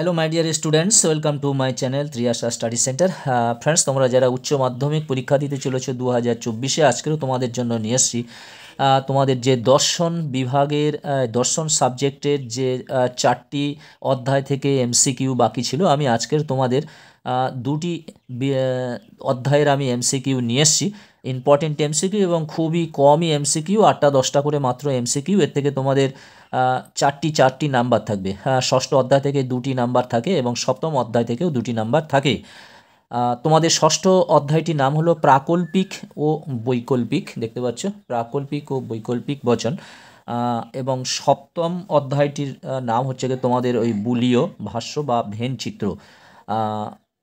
Hello my dear students, welcome to my channel Triyasha study centre. Friends, তোমরা যারা উচ্চ মাধ্যমিক পরীক্ষা দিতে চলেছো 2024-এ, আজকেও তোমাদের জন্য নিয়ে এসেছি তোমাদের যে দর্শন বিভাগের দর্শন সাবজেক্টের যে 4টি অধ্যায় থেকে এমসিকিউ বাকি ছিল। আমি আজকের তোমাদের দুটি অধ্যায়ের আমি এমসিকিউ নিয়ে এসেছি, ইম্পর্টেন্ট এমসিকিউ এবং খুবই কমই এমসিকিউ, 8টা-10টা করে মাত্র এমসিকিউ। এর থেকে তোমাদের চারটি নাম্বার থাকবে। ষষ্ঠ অধ্যায় থেকে 2টি নাম্বার থাকে এবং সপ্তম অধ্যায় থেকেও 2টি নাম্বার থাকে। তোমাদের ষষ্ঠ অধ্যায়টির নাম হলো প্রাকল্পিক ও বৈকল্পিক, দেখতে পাচ্ছ, প্রাকল্পিক ও বৈকল্পিক বচন। এবং সপ্তম অধ্যায়টির নাম হচ্ছে তোমাদের ওই বুলীয় ভাষ্য বা ভেন চিত্র।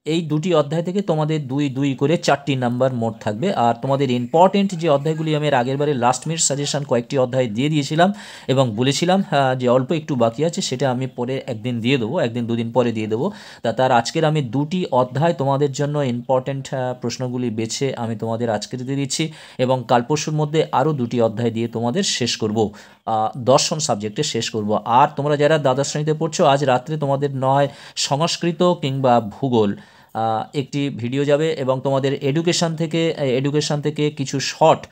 এই দুটি অধ্যায় থেকে তোমাদের 2 করে 4টি নাম্বার মোট থাকবে। আর তোমাদের ইম্পর্টেন্ট যে অধ্যায়গুলি আমি এর আগেরবারে লাস্ট মিনিট সাজেশন কয়েকটি অধ্যায় দিয়ে দিয়েছিলাম এবং বলেছিলাম যে অল্প একটু বাকি আছে, সেটা আমি পরে একদিন দিয়ে দেবো, 1-2 দিন পরে দিয়ে দেবো। তার আজকের আমি 2টি অধ্যায় তোমাদের জন্য ইম্পর্টেন্ট প্রশ্নগুলি বেছে আমি তোমাদের আজকের দিয়ে দিচ্ছি এবং কাল পরশুর মধ্যে আরও 2টি অধ্যায় দিয়ে তোমাদের শেষ করব, দর্শন সাবজেক্টে শেষ করব। আর তোমরা যারা দ্বাদশ শ্রেণীতে পড়ছো, আজ রাত্রে তোমাদের নয় সংস্কৃত কিংবা ভূগোল একটি ভিডিও যাবে এবং তোমাদের এডুকেশান থেকে কিছু শর্ট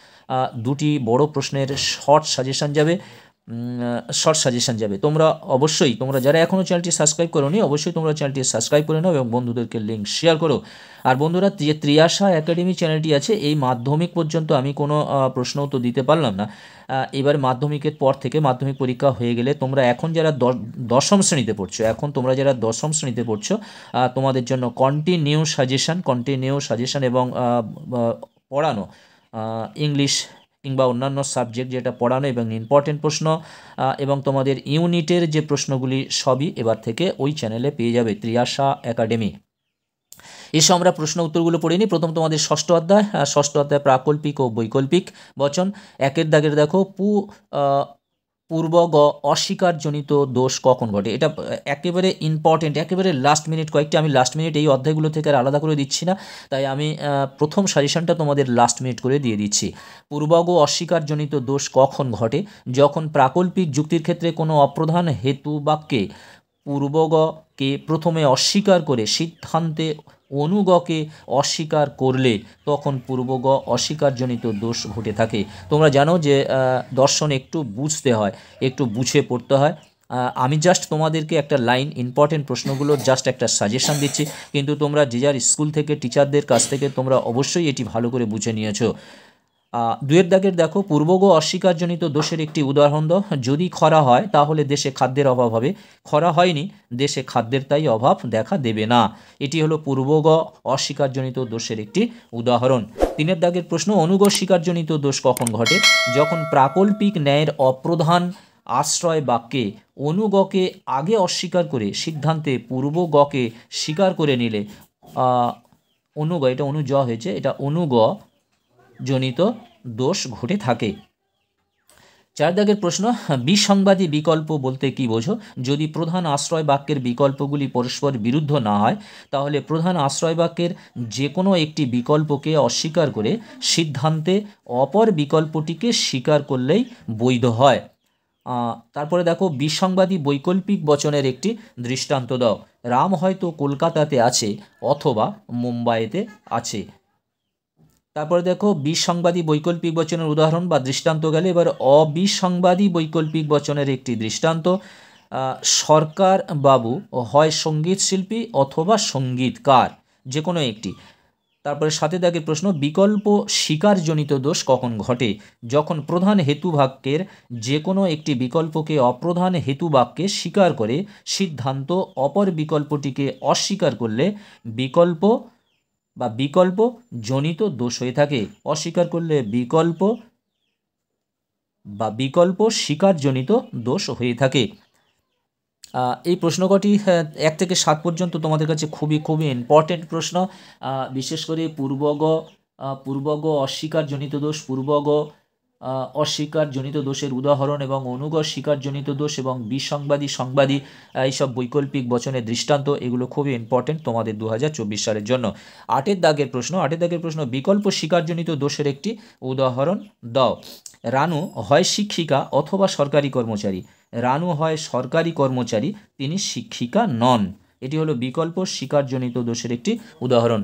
2টি বড় প্রশ্নের শর্ট সাজেশান যাবে। তোমরা যারা এখনও চ্যানেলটি সাবস্ক্রাইব করোনি, অবশ্যই তোমরা চ্যানেলটি সাবস্ক্রাইব করে নাও এবং বন্ধুদেরকে লিঙ্ক শেয়ার করো। আর বন্ধুরা, যে ত্রিয়াশা একাডেমি চ্যানেলটি আছে, এই মাধ্যমিক পর্যন্ত আমি কোনো প্রশ্ন তো দিতে পারলাম না। এবার মাধ্যমিকের পর থেকে, মাধ্যমিক পরীক্ষা হয়ে গেলে, তোমরা এখন যারা দশম শ্রেণীতে পড়ছো, তোমাদের জন্য কন্টিনিউ সাজেশন এবং পড়ানো ইংলিশ কিংবা অন্যান্য সাবজেক্ট যেটা পড়ানো এবং ইম্পর্টেন্ট প্রশ্ন এবং তোমাদের ইউনিটের যে প্রশ্নগুলি সবই এবার থেকে ওই চ্যানেলে পেয়ে যাবে, ত্রিয়াশা একাডেমি। এসব আমরা প্রশ্ন উত্তরগুলো পড়ে নিই। প্রথম তোমাদের ষষ্ঠ অধ্যায় প্রাকল্পিক ও বৈকল্পিক বচন। 1 দাগের দেখো, পূর্বগ অস্বীকারজনিত দোষ কখন ঘটে। এটা একেবারে ইম্পর্টেন্ট, একেবারে লাস্ট মিনিট কয়েকটি। আমি লাস্ট মিনিট এই অধ্যায়গুলো থেকে আর আলাদা করে দিচ্ছি না, তাই আমি প্রথম সাজেশনটা তোমাদের লাস্ট মিনিট করে দিয়ে দিচ্ছি। পূর্বগ অস্বীকারজনিত দোষ কখন ঘটে? যখন প্রাকল্পিক যুক্তির ক্ষেত্রে কোনো অপ্রধান হেতু বাক্যে পূর্বগকে প্রথমে অস্বীকার করে সিদ্ধান্তে অনুগকে অস্বীকার করলে তখন পূর্বগ অস্বীকারজনিত দোষ ঘটে থাকে। তোমরা জানো যে দর্শন একটু বুঝতে হয়, একটু বুঝে পড়তে হয়। আমি জাস্ট তোমাদেরকে একটা লাইন, ইম্পর্টেন্ট প্রশ্নগুলো জাস্ট একটা সাজেশন দিচ্ছি, কিন্তু তোমরা যে যার স্কুল থেকে, টিচারদের কাছ থেকে তোমরা অবশ্যই এটি ভালো করে বুঝে নিয়েছো। 2 দাগের দেখো, পূর্বগ অস্বীকারজনিত দোষের একটি উদাহরণ দাও। যদি খরা হয় তাহলে দেশে খাদ্যের অভাব হবে, খরা হয়নি, দেশে খাদ্যের তাই অভাব দেখা দেবে না। এটি হলো পূর্বগ অস্বীকারজনিত দোষের একটি উদাহরণ। 3 দাগের প্রশ্ন, অনুগ স্বীকারজনিত দোষ কখন ঘটে? যখন প্রাকল্পিক ন্যায়ের অপ্রধান আশ্রয় বাক্যে অনুগকে আগে অস্বীকার করে সিদ্ধান্তে পূর্বগকে স্বীকার করে নিলে অনুগ, এটা অনুজ হয়েছে, এটা অনুগ জনিত দোষ ঘটে থাকে। 4 দাগের প্রশ্ন, বিসংবাদী বিকল্প বলতে কি বোঝো? যদি প্রধান আশ্রয় বাক্যের বিকল্পগুলি পরস্পর বিরুদ্ধ না হয়, তাহলে প্রধান আশ্রয় বাক্যের যে কোনো একটি বিকল্পকে অস্বীকার করে সিদ্ধান্তে অপর বিকল্পটিকে স্বীকার করলেই বৈধ হয়। তারপরে দেখো, বিসংবাদী বৈকল্পিক বচনের একটি দৃষ্টান্ত দাও। রাম হয়তো কলকাতাতে আছে অথবা মুম্বাইতে আছে। তারপরে দেখো, বিসংবাদী বৈকল্পিক বচনের উদাহরণ বা দৃষ্টান্ত গেলে, এবার অবিসংবাদী বৈকল্পিক বচনের একটি দৃষ্টান্ত। সরকার বাবু হয় সঙ্গীত শিল্পী অথবা সঙ্গীতকার, যে কোনো একটি। তারপরে 7 দাগের প্রশ্ন, বিকল্প স্বীকারজনিত দোষ কখন ঘটে? যখন প্রধান হেতু বাক্যের যে কোনো একটি বিকল্পকে অপ্রধান হেতু বাক্যে স্বীকার করে সিদ্ধান্ত অপর বিকল্পটিকে অস্বীকার করলে বিকল্প জনিত দোষ হয়ে থাকে। অস্বীকার করলে বিকল্প স্বীকারজনিত দোষ হয়ে থাকে। এই প্রশ্ন কটি 1 থেকে 7 পর্যন্ত তোমাদের কাছে খুবই ইম্পর্টেন্ট প্রশ্ন। বিশেষ করে পূর্বগ অস্বীকারজনিত দোষ, পূর্বগ অস্বীকারজনিত দোষের উদাহরণ এবং অনুগ স্বীকারজনিত দোষ এবং সংবাদী এইসব বৈকল্পিক বচনের দৃষ্টান্ত, এগুলো খুবই ইম্পর্টেন্ট তোমাদের 2024 সালের জন্য। 8 দাগের প্রশ্ন, বিকল্প স্বীকারজনিত দোষের একটি উদাহরণ দাও। রানু হয় শিক্ষিকা অথবা সরকারি কর্মচারী। রানু হয় সরকারি কর্মচারী, তিনি শিক্ষিকা নন। এটি হলো বিকল্প স্বীকারজনিত দোষের একটি উদাহরণ।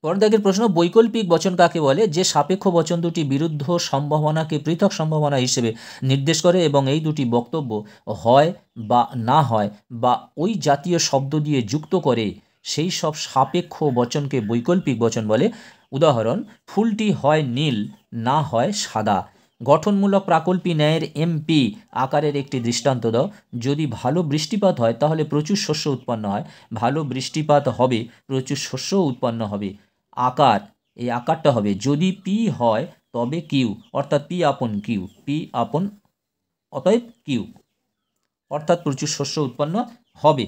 পরের দাগের প্রশ্ন, বৈকল্পিক বচন কাকে বলে? যে সাপেক্ষ বচন দুটি বিরুদ্ধ সম্ভাবনাকে পৃথক সম্ভাবনা হিসেবে নির্দেশ করে এবং এই দুটি বক্তব্য হয় বা না হয় বা ওই জাতীয় শব্দ দিয়ে যুক্ত করে, সেই সব সাপেক্ষ বচনকে বৈকল্পিক বচন বলে। উদাহরণ, ফুলটি হয় নীল, না হয় সাদা। গঠনমূলক প্রাকল্পী ন্যায়ের এমপি আকারের একটি দৃষ্টান্ত দাও। যদি ভালো বৃষ্টিপাত হয় তাহলে প্রচুর শস্য উৎপন্ন হয়। ভালো বৃষ্টিপাত হবে, প্রচুর শস্য উৎপন্ন হবে। আকার, এই আকারটা হবে যদি পি হয় তবে কিউ, অর্থাৎ পি আপন কিউ, পি আপন, অতএব কিউ, অর্থাৎ প্রচুর শস্য উৎপন্ন হবে।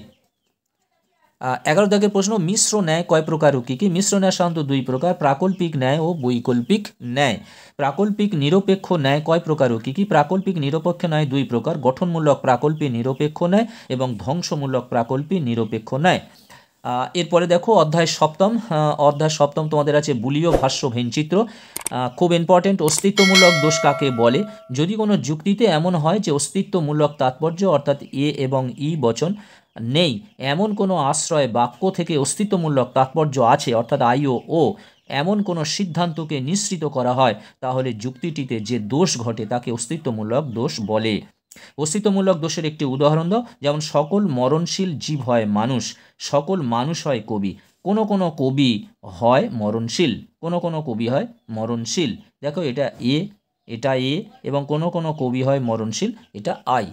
11 দাগের প্রশ্ন, মিশ্র ন্যায় কয় প্রকার ও কী কী? মিশ্র ন্যায় সাধারণত দুই প্রকার, প্রাকল্পিক ন্যায় ও বৈকল্পিক ন্যায়। প্রাকল্পিক নিরপেক্ষ ন্যায় কয় প্রকার ও কী কী? প্রাকল্পিক নিরপেক্ষ ন্যায় দুই প্রকার, গঠনমূলক প্রাকল্পিক নিরপেক্ষ ন্যায় এবং ধ্বংসমূলক প্রাকল্পিক নিরপেক্ষ ন্যায়। এরপরে দেখো অধ্যায় সপ্তম তোমাদের আছে বুলীয় ভাষ্য ভেনচিত্র। খুব ইম্পর্টেন্ট, অস্তিত্বমূলক দোষ কাকে বলে? যদি কোনো যুক্তিতে এমন হয় যে অস্তিত্বমূলক তাৎপর্য অর্থাৎ এ এবং ই বচন নেই, এমন কোনো আশ্রয় বাক্য থেকে অস্তিত্বমূলক তাৎপর্য আছে অর্থাৎ আই ও এমন কোনো সিদ্ধান্তকে নিঃসৃত করা হয়, তাহলে যুক্তিটিতে যে দোষ ঘটে তাকে অস্তিত্বমূলক দোষ বলে। অস্তিত্বমূলক দোষের একটি উদাহরণ দাও। যেমন, সকল মরণশীল জীব হয় মানুষ, সকল মানুষ হয় কবি। কোনো কোনো কবি হয় মরণশীল, কোনো কোনো কবি হয় মরণশীল। দেখো এটা এ এবং কোনো কোনো কবি হয় মরণশীল, এটা আই।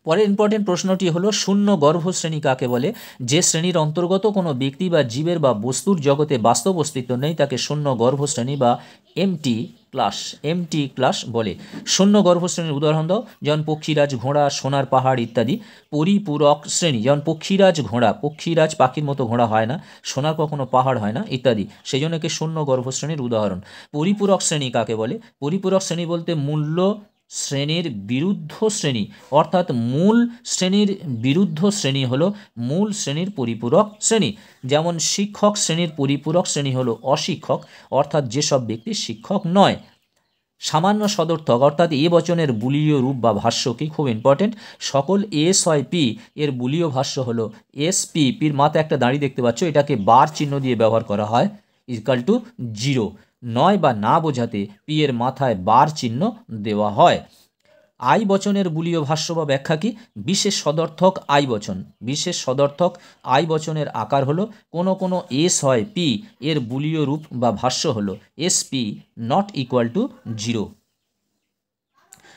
পরের ইম্পর্টেন্ট প্রশ্নটি হলো শূন্য গর্ভ শ্রেণী কাকে বলে? যে শ্রেণীর অন্তর্গত কোনো ব্যক্তি বা জীবের বা বস্তুর জগতে বাস্তব অস্তিত্ব নেই তাকে শূন্য গর্ভ শ্রেণী বা এমটি ক্লাস বলে। শূন্য গর্ভ শ্রেণীর উদাহরণ দাও। যেমন পক্ষীরাজ, ঘোড়া, সোনার পাহাড় ইত্যাদি। পরিপূরক শ্রেণী, যেমন পক্ষীরাজ ঘোড়া, পক্ষীরাজ পাখির মতো ঘোড়া হয় না, সোনার কখনো পাহাড় হয় না ইত্যাদি, সেই জন্য কি শূন্য গর্ভ শ্রেণীর উদাহরণ। পরিপূরক শ্রেণী কাকে বলে? পরিপূরক শ্রেণী বলতে মূল্য শ্রেণীর বিরুদ্ধ শ্রেণী, অর্থাৎ মূল শ্রেণীর বিরুদ্ধ শ্রেণী হলো মূল শ্রেণীর পরিপূরক শ্রেণী। যেমন শিক্ষক শ্রেণীর পরিপূরক শ্রেণী হলো অশিক্ষক, অর্থাৎ যেসব ব্যক্তি শিক্ষক নয়। সামান্য সদর্থক অর্থাৎ এ বচনের বুলীয় রূপ বা ভাষ্য কি? খুব ইম্পর্টেন্ট, সকল এস হয় পি এর বুলীয় ভাষ্য হলো এস পি। পির মাথায় একটা দাঁড়ি দেখতে পাচ্ছ, এটাকে বার চিহ্ন দিয়ে ব্যবহার করা হয়, ইকুয়াল টু 0। নয় বা না বোঝাতে পি এর মাথায় বার চিহ্ন দেওয়া হয়। আই বচনের বুলীয় ভাষ্য বা ব্যাখ্যা কি? বিশেষ সদর্থক আই বচন, বিশেষ সদর্থক আই বচনের আকার হলো কোনো কোনো এস হয় পি এর বুলীয় রূপ বা ভাষ্য হলো S P not equal to 0।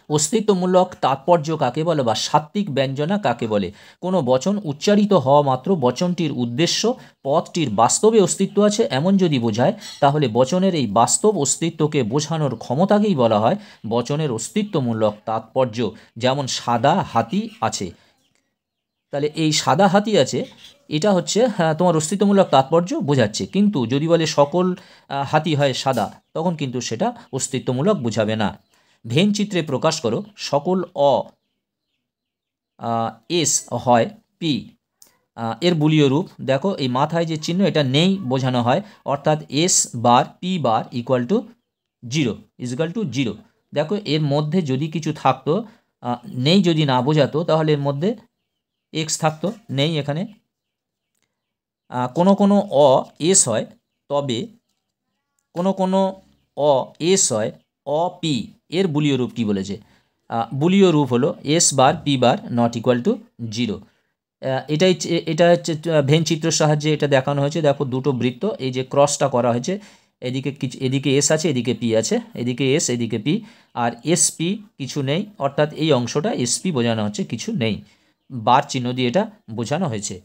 অস্তিত্বমূলক তাৎপর্য কাকে বলে বা সাত্ত্বিক ব্যঞ্জনা কাকে বলে? কোনো বচন উচ্চারিত হওয়া মাত্র বচনটির উদ্দেশ্য পদটির বাস্তবে অস্তিত্ব আছে এমন যদি বোঝায়, তাহলে বচনের এই বাস্তব অস্তিত্বকে বোঝানোর ক্ষমতাকেই বলা হয় বচনের অস্তিত্বমূলক তাৎপর্য। যেমন সাদা হাতি আছে, তাহলে এই সাদা হাতি আছে এটা হচ্ছে তোমার অস্তিত্বমূলক তাৎপর্য বোঝাচ্ছে। কিন্তু যদি বলে সকল হাতি হয় সাদা, তখন কিন্তু সেটা অস্তিত্বমূলক বোঝাবে না। ভেন চিত্রে প্রকাশ করো সকল এস হয় পি এর বুলীয় রূপ। দেখো এই মাথায় যে চিহ্ন এটা নেই বোঝানো হয়, অর্থাৎ S bar P bar equal to 0। দেখো এর মধ্যে যদি কিছু থাকতো, নেই যদি না বোঝাতো তাহলে এর মধ্যে এক্স থাকতো, নেই এখানে। কোনো কোনো এস হয়, তবে কোনো কোনো এস হয় পি এর বুলীয় রূপ কি বলেছে? বুলীয় রূপ হলো S bar P bar not equal to 0। এটা হচ্ছে ভেন চিত্রের সাহায্যে এটা দেখানো হয়েছে। দেখো দুটো বৃত্ত, এই যে ক্রসটা করা হয়েছে, এদিকে এস আছে, এদিকে পি আছে, এদিকে এস এদিকে পি, আর এস পি কিছু নেই, অর্থাৎ এই অংশটা এস পি বোঝানো হচ্ছে কিছু নেই, বার চিহ্ন দিয়ে এটা বোঝানো হয়েছে।